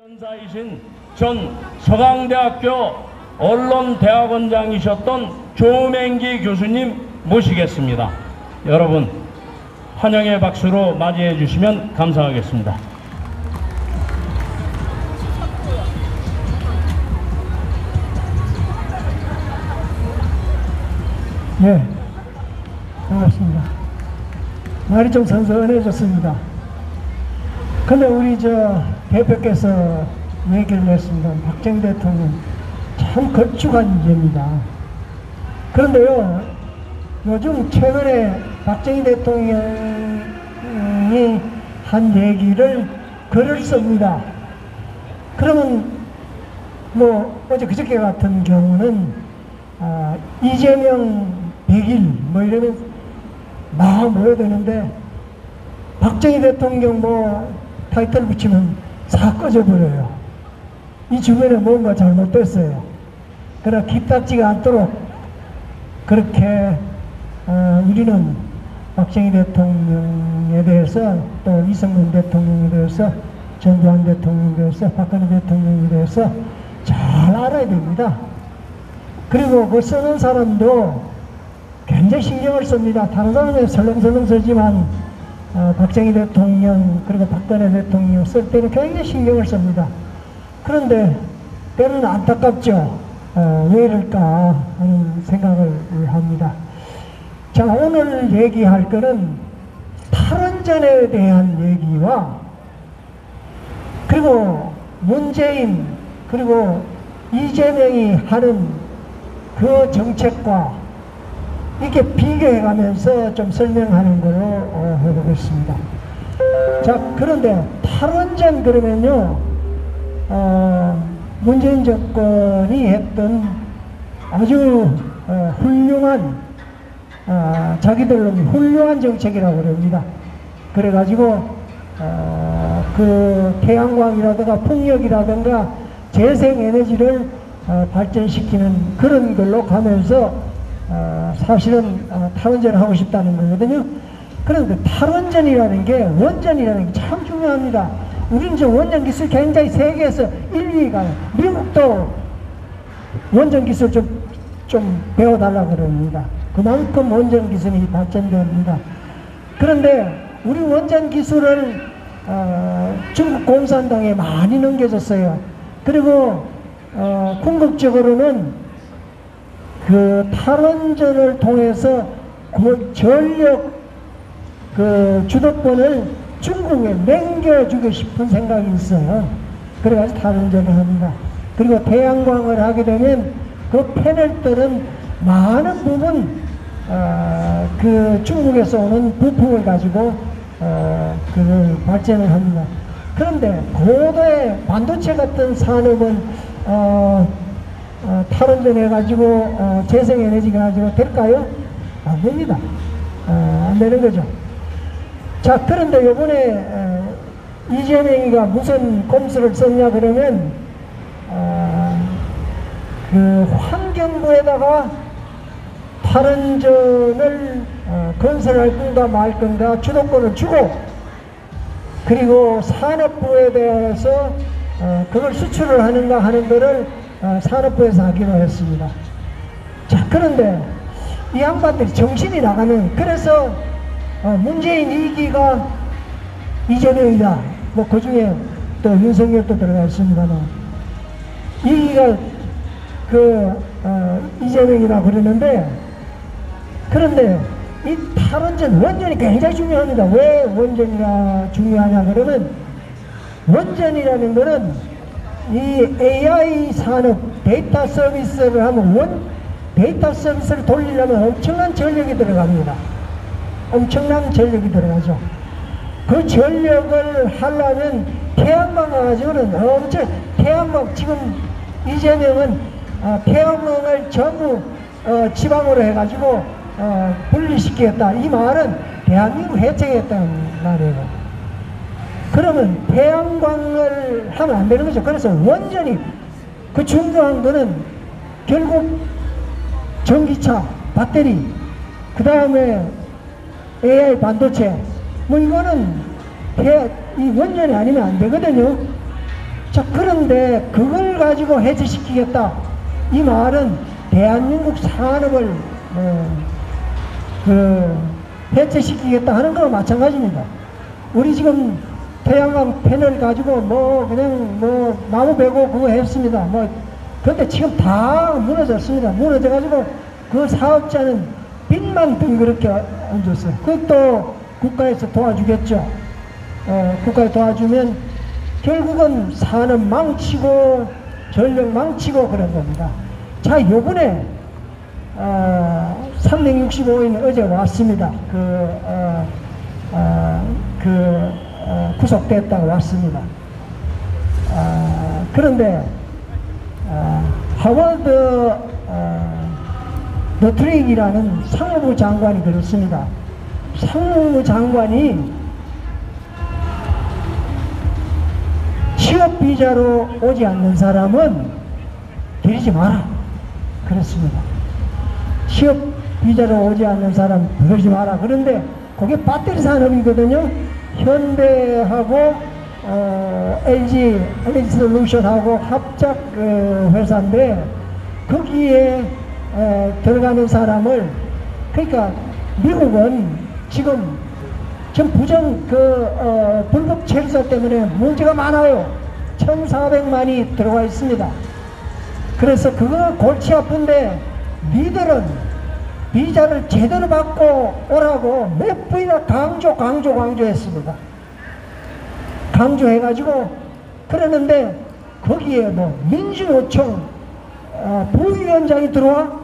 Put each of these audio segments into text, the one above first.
연사이신 전 서강대학교 언론대학원장이셨던 조맹기 교수님 모시겠습니다. 여러분 환영의 박수로 맞이해 주시면 감사하겠습니다. 네, 반갑습니다. 날이 좀 선선해졌습니다. 근데 우리 대표께서 얘기를 했습니다. 박정희 대통령 참 걸쭉한 인재입니다. 그런데요, 요즘 최근에 박정희 대통령이 한 얘기를 글을 씁니다. 그러면 어제 그저께 같은 경우는 이재명 100일 이러면 막 모여드는데 박정희 대통령 타이틀 붙이면 싹 꺼져버려요. 이 주변에 뭔가 잘못됐어요. 그러나 기딱지가 않도록 그렇게 우리는 박정희 대통령에 대해서 또 이승만 대통령에 대해서 전두환 대통령에 대해서 박근혜 대통령에 대해서 잘 알아야 됩니다. 그리고 그 쓰는 사람도 굉장히 신경을 씁니다. 다른 사람은 설렁설렁 쓰지만 박정희 대통령 그리고 박근혜 대통령 쓸 때는 굉장히 신경을 씁니다. 그런데 때로는 안타깝죠. 왜 이럴까 하는 생각을 합니다. 자, 오늘 얘기할 거는 탈원전에 대한 얘기와 그리고 문재인 그리고 이재명이 하는 그 정책과 이렇게 비교해가면서 좀 설명하는 걸로 해보겠습니다. 자, 그런데 탈원전 그러면요, 문재인 정권이 했던 아주 훌륭한, 자기들로 훌륭한 정책이라고 그럽니다. 그래가지고 그 태양광이라든가 풍력이라든가 재생에너지를 발전시키는 그런 걸로 가면서 사실은 탈원전을 하고 싶다는 거거든요. 그런데 탈원전이라는 게 원전이라는 게 참 중요합니다. 우리는 저 원전 기술 굉장히 세계에서 1위가 미국도 원전 기술 좀 배워달라고 그럽니다. 그만큼 원전 기술이 발전됩니다. 그런데 우리 원전 기술을 중국 공산당에 많이 넘겨줬어요. 그리고 궁극적으로는 그 탈원전을 통해서 그 전력 주도권을 중국에 넘겨주고 싶은 생각이 있어요. 그래가지고 탈원전을 합니다. 그리고 태양광을 하게 되면 그 패널들은 많은 부분 그 중국에서 오는 부품을 가지고 그 발전을 합니다. 그런데 고도의 반도체 같은 산업은 탈원전 해가지고 재생에너지가 가지고 될까요? 안 됩니다. 안 되는 거죠. 자, 그런데 요번에 이재명이가 무슨 꼼수를 썼냐 그러면 그 환경부에다가 탈원전을 건설할 건가 말 건가 주도권을 주고 그리고 산업부에 대해서 그걸 수출을 하는가 하는 거를 산업부에서 하기로 했습니다. 자, 그런데 이 양반들이 정신이 나가는, 그래서 문재인 2기가 이재명이다. 그 중에 또 윤석열도 들어가 있습니다만 2기가 이재명이라 그러는데, 그런데 이 탈원전 원전이 굉장히 중요합니다. 왜 원전이가 중요하냐 그러면 원전이라는 거는 이 AI 산업 데이터 서비스를 하면 데이터 서비스를 돌리려면 엄청난 전력이 들어갑니다. 엄청난 전력이 들어가죠. 그 전력을 하려면 태양광 가지고는 태양광, 지금 이재명은 태양광을 전부 지방으로 해가지고 분리시키겠다. 이 말은 대한민국 해체겠다는 말이에요. 그러면 태양광을 하면 안 되는 거죠. 그래서 원전이 그 중요한 거는 결국 전기차, 배터리, 그 다음에 AI 반도체, 이거는 이 원전이 아니면 안 되거든요. 자, 그런데 그걸 가지고 해체시키겠다. 이 말은 대한민국 산업을 해체시키겠다 하는 거와 마찬가지입니다. 우리 지금 태양광 패널 가지고 그냥 나무 베고 그거 했습니다. 근데 지금 다 무너졌습니다. 무너져가지고 그 사업자는 빚만 덩그렇게 얹었어요. 그것도 국가에서 도와주겠죠. 국가에 도와주면 결국은 산업 망치고 전력 망치고 그런 겁니다. 자, 요번에 365인 어제 왔습니다. 구속됐다고 왔습니다. 그런데 하워드 너트릭이라는 상무부 장관이 그렇습니다. 상무부 장관이 취업 비자로 오지 않는 사람은 데리지 마라 그랬습니다. 취업 비자로 오지 않는 사람 데리지 마라. 그런데 그게 배터리 산업이거든요. 현대하고 LG 솔루션하고 합작 회사인데 거기에 들어가는 사람을, 그러니까 미국은 지금 불법 체류자 때문에 문제가 많아요. 1,400만이 들어와 있습니다. 그래서 그거 골치 아픈데 니들은 비자를 제대로 받고 오라고 몇 번이나 강조했습니다. 강조해가지고 그러는데 거기에 민주노총 부위원장이 들어와,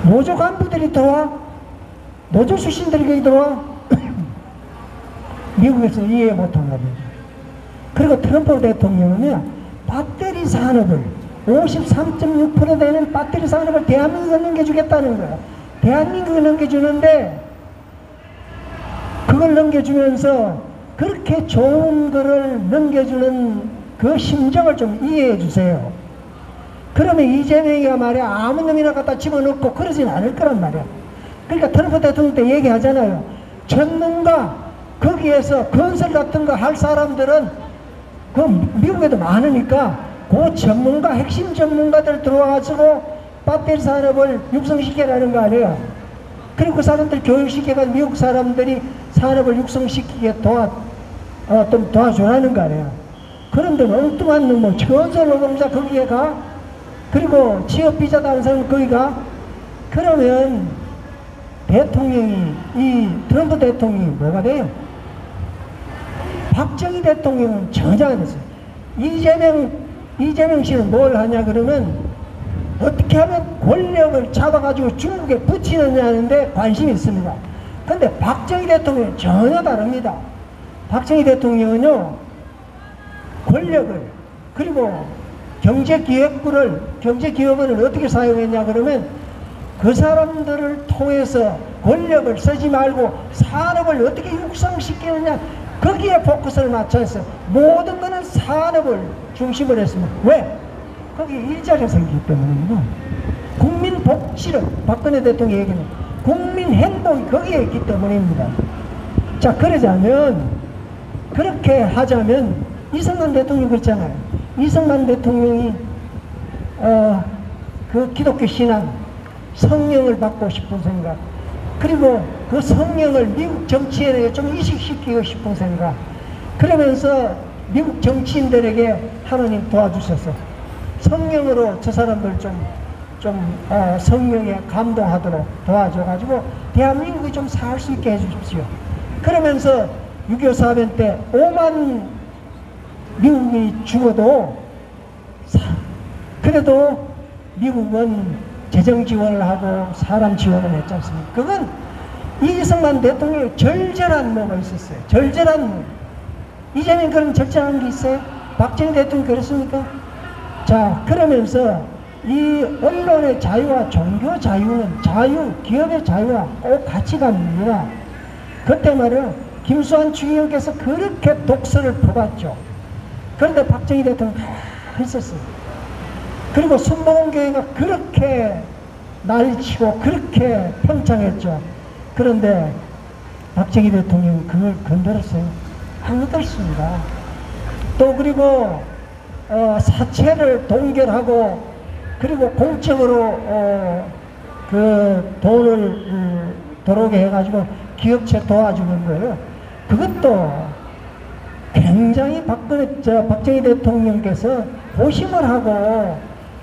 노조 간부들이 들어와, 노조 출신들이 들어와. 미국에서 이해 못한 겁니다. 그리고 트럼프 대통령은 배터리 산업을 53.6% 되는 배터리 산업을 대한민국에 넘겨주겠다는 거예요. 대한민국에 넘겨주는데 그걸 넘겨주면서 그렇게 좋은 거를 넘겨주는 그 심정을 좀 이해해 주세요. 그러면 이재명이가 말이야 아무 놈이나 갖다 집어넣고 그러진 않을 거란 말이야. 그러니까 트럼프 대통령 때 얘기하잖아요. 전문가, 거기에서 건설 같은 거 할 사람들은 그 미국에도 많으니까 그 전문가, 핵심 전문가들 들어와가지고 배터리 산업을 육성시키라는 거 아니에요. 그리고 그 사람들 교육시켜가지고 미국 사람들이 산업을 육성시키게 좀 도와주라는 거 아니에요. 그런데 엉뚱한 놈, 전설 노동자 거기에 가? 그리고 취업비자 다는 사람 거기 가? 그러면 대통령이, 이 트럼프 대통령이 뭐가 돼요? 박정희 대통령은 전혀 안 했어요. 이재명 씨는 뭘 하냐 그러면 어떻게 하면 권력을 잡아가지고 중국에 붙이느냐 하는데 관심이 있습니다. 근데 박정희 대통령은 전혀 다릅니다. 박정희 대통령은요, 권력을, 그리고 경제기획원을 어떻게 사용했냐 그러면 그 사람들을 통해서 권력을 쓰지 말고 산업을 어떻게 육성시키느냐, 거기에 포커스를 맞춰서 모든 거는 산업을 중심으로 했습니다. 왜? 거기 일자리가 생기기 때문입니다. 국민 복지를, 박근혜 대통령이 얘기는 국민 행복이 거기에 있기 때문입니다. 자, 그렇게 하자면 이승만 대통령이 그랬잖아요. 이승만 대통령이 그 기독교 신앙 성령을 받고 싶은 생각, 그리고 그 성령을 미국 정치인에게 좀 이식시키고 싶은 생각, 그러면서 미국 정치인들에게 하나님 도와주셔서 성령으로 저 사람들 성령에 감동하도록 도와줘가지고 대한민국이 좀 살 수 있게 해주십시오. 그러면서 6.25 사변 때 5만 미국이 죽어도 그래도 미국은 재정 지원을 하고 사람 지원을 했지 않습니까? 그건 이승만 대통령의 절절한 뭐가 있었어요. 절절한 뭐. 이재명 그런 절절한 게 있어요? 박정희 대통령 그랬습니까? 자, 그러면서 이 언론의 자유와 종교 자유는 기업의 자유와 꼭 같이 갑니다. 그때 말이야 김수환 주기형께서 그렇게 독서를 퍼갔죠. 그런데 박정희 대통령 가만히 있었어요. 그리고 순복음 교회가 그렇게 난리치고 그렇게 평창했죠. 그런데 박정희 대통령은 그걸 건드렸어요. 안 건드렸습니다. 또 그리고 사채를 동결하고 그리고 공적으로 그 돈을 들어오게 해가지고 기업체 도와주는 거예요. 그것도 굉장히 박정희 대통령께서 고심을 하고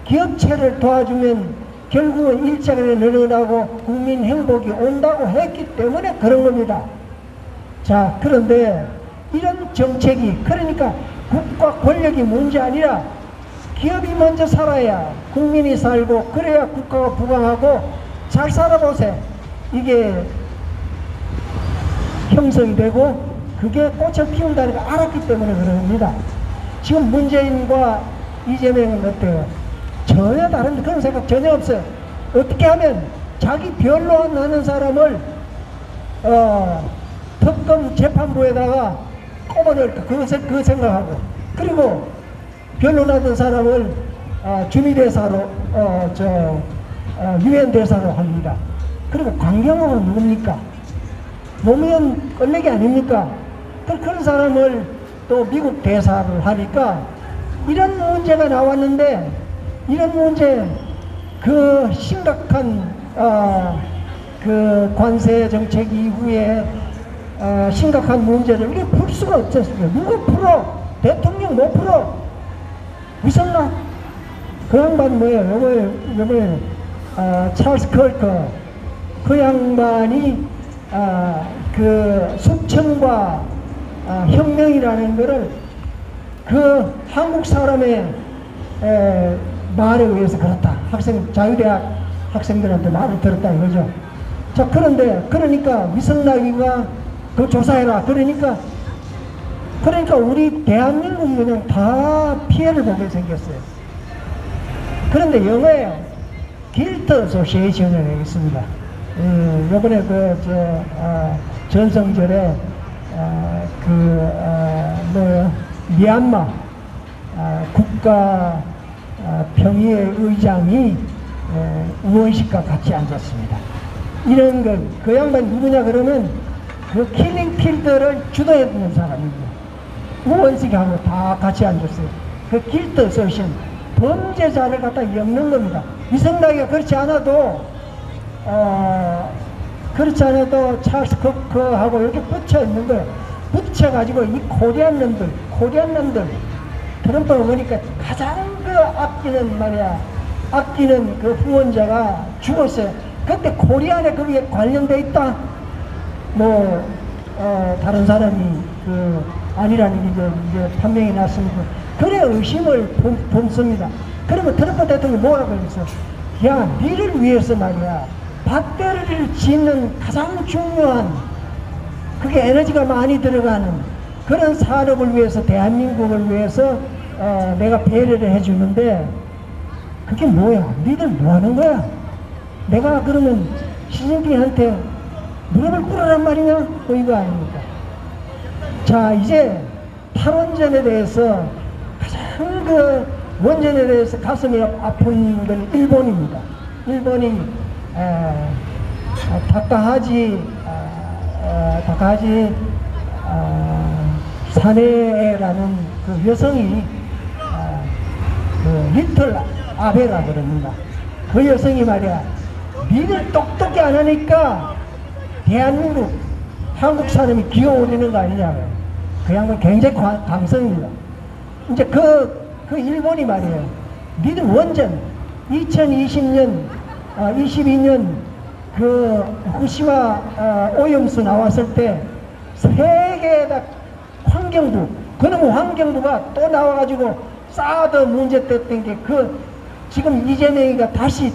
기업체를 도와주면 결국은 일자리를 늘어나고 국민 행복이 온다고 했기 때문에 그런 겁니다. 자, 그런데 이런 정책이, 그러니까 국가 권력이 문제 아니라 기업이 먼저 살아야 국민이 살고, 그래야 국가가 부강하고 잘 살아보세요. 이게 형성이 되고 그게 꽃을 피운다는 걸 알았기 때문에 그런 겁니다. 지금 문재인과 이재명은 어때요? 전혀 다른 그런 생각 전혀 없어요. 어떻게 하면 자기 변론하는 사람을 특검 재판부에다가 꼽아넣을까, 그거 생각하고, 그리고 변론하던 사람을 주미대사로 유엔 대사로 합니다. 그리고 강경호는 누굽니까? 노무현 껄레기 아닙니까? 그런 사람을 또 미국 대사를 하니까 이런 문제가 나왔는데, 이런 문제, 그 심각한 그 관세 정책 이후에 심각한 문제를 이게 풀 수가 없지 않습니까? 누가 풀어? 대통령 못 풀어. 위선나? 그 양반 뭐예요? 요번에 찰스 컬커, 그 양반이 그 숙청과 혁명이라는 거를 그 한국 사람의 말에 의해서 그렇다. 자유대학 학생들한테 말을 들었다 이거죠. 자, 그러니까 위성나기가 그 조사해라. 그러니까 우리 대한민국이 그냥 다 피해를 보게 생겼어요. 그런데 영어에 길트 어소시에이션을 있습니다. 요번에 전성절에 미얀마 국가 평의회 의장이 우원식과 같이 앉았습니다. 이런 걸, 그 양반 누구냐 그러면 그 킬링필드를 주도했던 사람입니다. 우원식하고 다 같이 앉았어요. 그 길트 어소시에이션, 범죄자를 갖다 엮는 겁니다. 위성나기가 그렇지 않아도 찰스 커크하고 이렇게 붙여 있는 거예요. 붙여가지고 이 코리안 놈들 트럼프가 보니까 가장 아끼는 그 후원자가 죽었어요. 그때 코리안에 거기에 관련돼 있다. 다른 사람이 아니라는 게 이제 판명이 났으니까. 그래 의심을 품습니다. 그러면 트럼프 대통령이 뭐라고 했어? 야, 니를 위해서 말이야. 배터리를 짓는 가장 중요한, 그게 에너지가 많이 들어가는 그런 산업을 위해서, 대한민국을 위해서 내가 배려를 해주는데, 그게 뭐야? 니들 뭐 하는 거야? 내가 그러면 시진핑한테 무릎을 꿇으란 말이냐? 이거 아닙니까? 자, 이제 탈원전에 대해서 가장 원전에 대해서 가슴이 아픈 건 일본입니다. 일본이 다카하지 사네라는 그 여성이 리틀 아베라 그럽니다. 그 여성이 말이야, 니들 똑똑히 안 하니까 대한민국 한국 사람이 기어오르는 거 아니냐고요. 그 양반 굉장히 감성입니다. 이제 그 일본이 말이에요, 니들 원전 2022년 그 후쿠시마 오염수 나왔을 때 세계에다 환경부, 그놈의 환경부가 또 나와가지고 사드 문제 됐던 게 지금 이재명이가 다시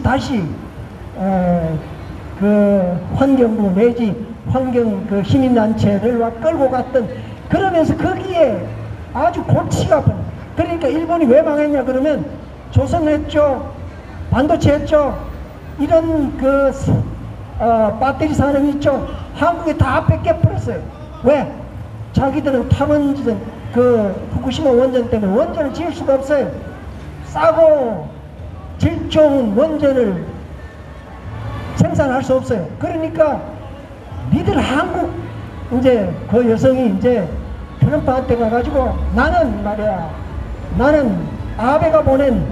그 환경부 내지 환경 그 시민단체를 끌고 갔던, 그러면서 거기에 아주 골치가 아픈. 그러니까 일본이 왜 망했냐 그러면 조선 했죠, 반도체 했죠, 이런 배터리 산업 있죠, 한국에 다 뺏겨버렸어요. 왜? 자기들은 탈원전 후쿠시마 원전 때문에 원전을 지을 수가 없어요. 싸고 질 좋은 원전을 생산할 수 없어요. 그러니까 니들 한국, 이제 그 여성이 이제 트럼프한테 가가지고 나는 말이야, 나는 아베가 보낸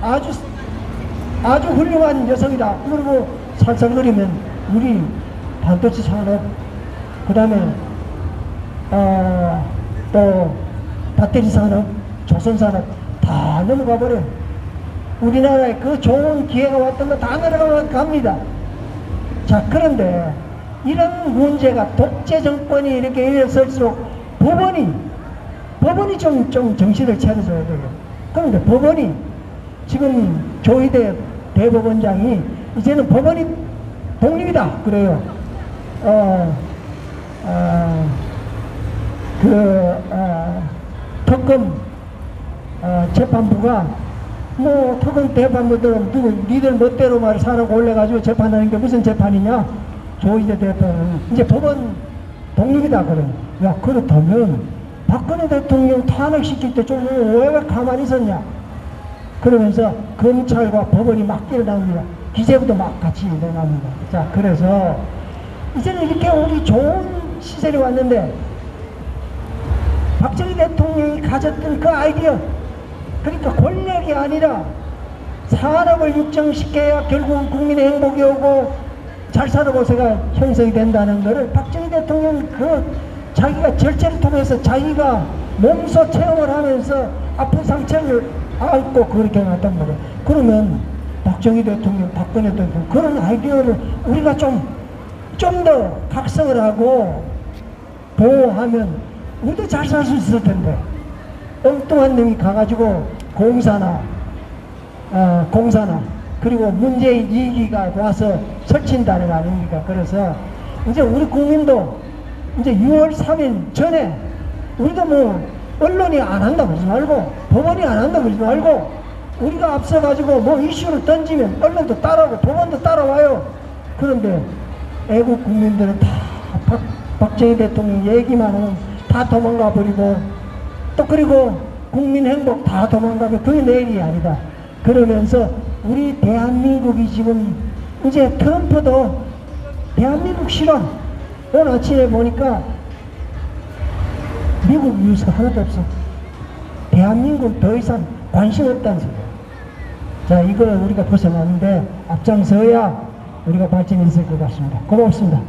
아주 훌륭한 여성이다. 그리고 살살거리면 우리 반도체 산업, 그 다음에 또 배터리 산업, 조선 산업 다 넘어가 버려. 우리나라에 그 좋은 기회가 왔던 거 다 넘어갑니다. 자, 그런데 이런 문제가 독재 정권이 이렇게 일어설수록 법원이 좀 정신을 차려줘야 돼요. 그런데 법원이 지금 조희대 대법원장이 이제는 법원이 독립이다 그래요. 특검 재판부가 뭐 특검 재판부들은 니들 멋대로 말 사람 올려가지고 재판하는 게 무슨 재판이냐? 조희대 대법원 이제 법원 독립이다 그래. 야, 그렇다면 박근혜 대통령 탄핵시킬 때 좀 왜 가만히 있었냐? 그러면서 검찰과 법원이 막 일어납니다. 기재부도 막 같이 일어납니다. 자, 그래서 이제는 이렇게 우리 좋은 시절이 왔는데 박정희 대통령이 가졌던 그 아이디어, 그러니까 권력이 아니라 산업을 육정시켜야 결국 국민의 행복이 오고 잘 사는 곳에가 형성이 된다는 것을 박정희 대통령 자기가 절제를 통해서 자기가 몸소 체험을 하면서 아픈 상처를 앓고 그렇게 놨단 말이에요. 그러면 박정희 대통령, 박근혜 대통령 그런 아이디어를 우리가 좀 더 각성을 하고 보호하면 우리도 잘 살 수 있을 텐데, 엉뚱한 놈이 가가지고 공사나 그리고 문재인 2기가 와서 설친다는 거 아닙니까? 그래서 이제 우리 국민도 이제 6월 3일 전에 우리도 뭐 언론이 안 한다 그러지 말고 법원이 안 한다 그러지 말고 우리가 앞서가지고 뭐 이슈를 던지면 언론도 따라오고 법원도 따라와요. 그런데 애국 국민들은 다 박정희 대통령 얘기만 하면 다 도망가 버리고 또 그리고 국민 행복 다 도망가면 그게 내일이 아니다. 그러면서 우리 대한민국이 지금 이제 트럼프도 대한민국 싫어. 오늘 아침에 보니까 미국 뉴스 하나도 없어. 대한민국 더 이상 관심 없다는 소리야. 자, 이걸 우리가 벗어나는데 앞장서야 우리가 발전이 있을 것 같습니다. 고맙습니다.